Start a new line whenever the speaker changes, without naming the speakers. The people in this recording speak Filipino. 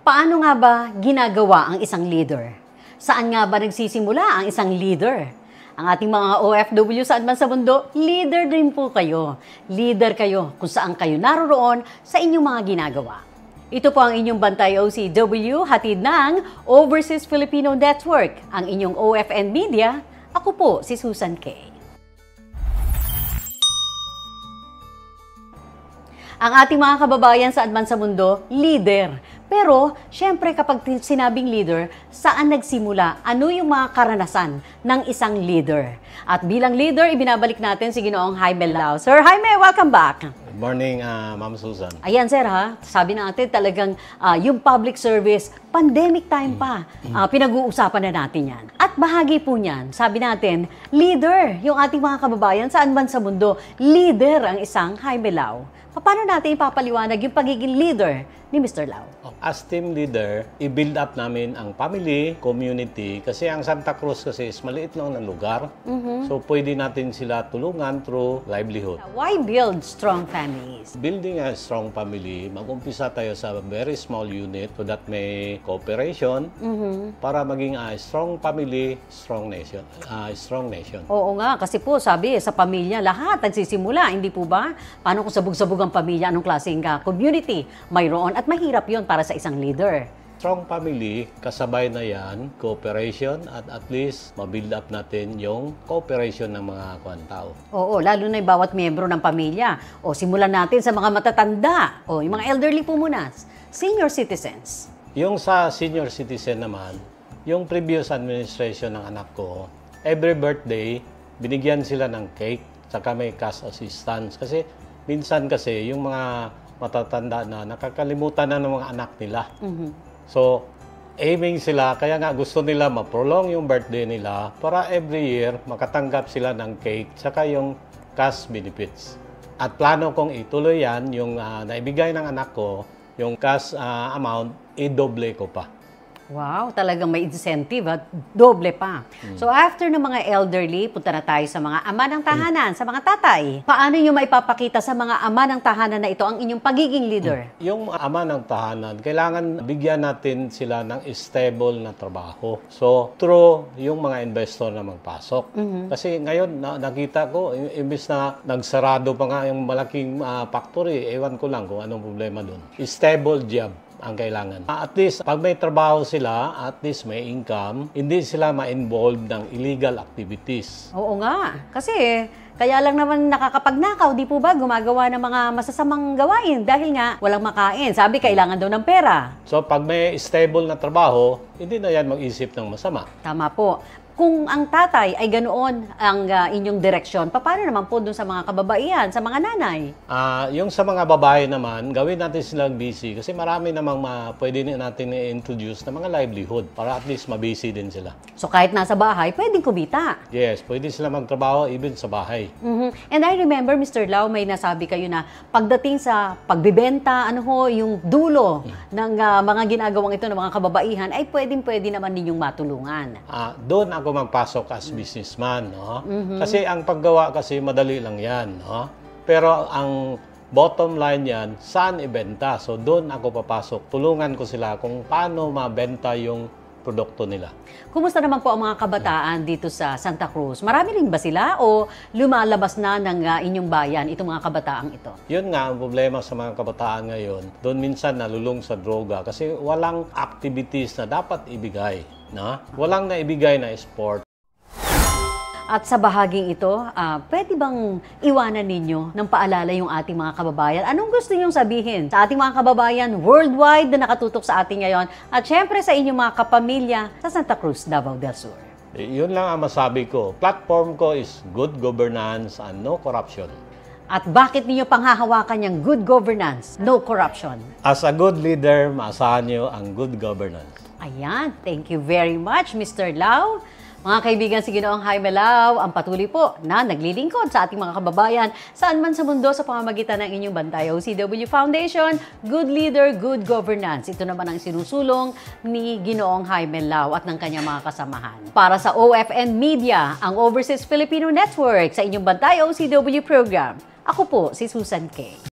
Paano nga ba ginagawa ang isang leader? Saan nga ba nagsisimula ang isang leader? Ang ating mga OFW saan man sa mundo, leader din po kayo. Leader kayo kung saan kayo naroroon sa inyong mga ginagawa. Ito po ang inyong Bantay OCW, hatid ng Overseas Filipino Network, ang inyong OFN Media. Ako po si Susan K. Ang ating mga kababayan saan man sa mundo, leader. Pero, syempre kapag sinabing leader, saan nagsimula? Ano yung mga karanasan ng isang leader? At bilang leader, ibinabalik natin si Ginoong Jaime Lao. Sir Jaime, welcome back!
Good morning, Ma'am Susan.
Ayan, sir, ha? Sabi natin talagang yung public service, pandemic time pa, pinag-uusapan na natin yan. At bahagi po niyan, sabi natin, leader, yung ating mga kababayan saan man sa mundo, leader ang isang Jaime Lao. Paano natin ipapaliwanag yung pagiging leader ni Mr. Lao?
As team leader, i-build up namin ang family, community, kasi ang Santa Cruz kasi is maliit lang na lugar. So, pwede natin sila tulungan through livelihood.
Why build strong families?
Building a strong family, mag-umpisa tayo sa very small unit so that may cooperation para maging a strong family, strong nation. Strong nation.
Oo nga, kasi po sabi sa pamilya, lahat nagsisimula, hindi po ba? Paano kung sabog-sabog ang pamilya, anong klaseng community mayroon? At mahirap yon para sa isang leader.
Strong family, kasabay na yan, cooperation, at least mabuild up natin yung cooperation ng mga tao.
Oo, lalo na yung bawat miyembro ng pamilya. O simulan natin sa mga matatanda. O yung mga elderly po muna. Senior citizens.
Yung sa senior citizen naman, yung previous administration ng anak ko, every birthday, binigyan sila ng cake, saka may cash assistance. Kasi minsan kasi yung mga matatanda na nakakalimutan na ng mga anak nila. So, aiming sila, kaya nga gusto nila ma-prolong yung birthday nila para every year makatanggap sila ng cake saka yung cash benefits. At plano kong ituloy yan, yung naibigay ng anak ko, yung cash amount, i-doble ko pa.
Wow, talagang may incentive at doble pa. So after ng mga elderly, punta na tayo sa mga ama ng tahanan, sa mga tatay. Paano nyo maipapakita sa mga ama ng tahanan na ito ang inyong pagiging leader?
Yung ama ng tahanan, kailangan bigyan natin sila ng stable na trabaho. So, through yung mga investor na magpasok. Kasi ngayon, nakita ko, imbis na nagsarado pa nga yung malaking factory, ewan ko lang kung anong problema dun. Stable job ang kailangan. At least, pag may trabaho sila, at least may income, hindi sila ma-involve ng illegal activities.
Oo nga. Kasi, kaya lang naman nakakapagnakaw, di po ba, gumagawa ng mga masasamang gawain dahil nga walang makain. Sabi, kailangan daw ng pera.
So, pag may stable na trabaho, hindi na yan mag-isip ng masama.
Tama po. Kung ang tatay ay ganoon ang inyong direksyon, paano naman po dun sa mga kababaihan, sa mga nanay?
Yung sa mga babae naman, gawin natin silang busy kasi marami namang pwede natin i-introduce na mga livelihood para at least mabusy din sila.
So kahit nasa bahay, pwedeng kumita?
Yes, pwede sila magtrabaho even sa bahay.
And I remember, Mr. Lao, may nasabi kayo na pagdating sa pagbibenta, yung dulo ng mga ginagawang ito ng mga kababaihan, ay pwede naman ninyong matulungan.
Doon ako magpasok as businessman, no? Kasi ang paggawa kasi madali lang yan, no? Pero ang bottom line yan, saan ibenta? So doon ako papasok. Tulungan ko sila kung paano mabenta yung produkto nila.
Kumusta naman po ang mga kabataan dito sa Santa Cruz? Marami rin ba sila o lumalabas na ng inyong bayan itong mga kabataang ito? Yun
nga ang problema sa mga kabataan ngayon. Doon minsan nalulung sa droga kasi walang activities na dapat ibigay. No? Walang naibigay na sport.
At sa bahaging ito, pwede bang iwanan ninyo ng paalala yung ating mga kababayan? Anong gusto ninyong sabihin sa ating mga kababayan worldwide na nakatutok sa atin ngayon? At syempre sa inyong mga kapamilya sa Santa Cruz, Davao del Sur.
Yun lang ang masabi ko. Platform ko is good governance and no corruption.
At bakit ninyo panghahawakan yung good governance, no corruption?
As a good leader, maasahan nyo ang good governance.
Ayan, thank you very much, Mr. Lao. Mga kaibigan, si Ginoong Jaime Lao, ang patuloy po na naglilingkod sa ating mga kababayan saan man sa mundo sa pamamagitan ng inyong Bantay OCW Foundation, Good Leader, Good Governance. Ito naman ang sinusulong ni Ginoong Jaime Lao at ng kanyang mga kasamahan. Para sa OFN Media, ang Overseas Filipino Network sa inyong Bantay OCW program, ako po si Susan K.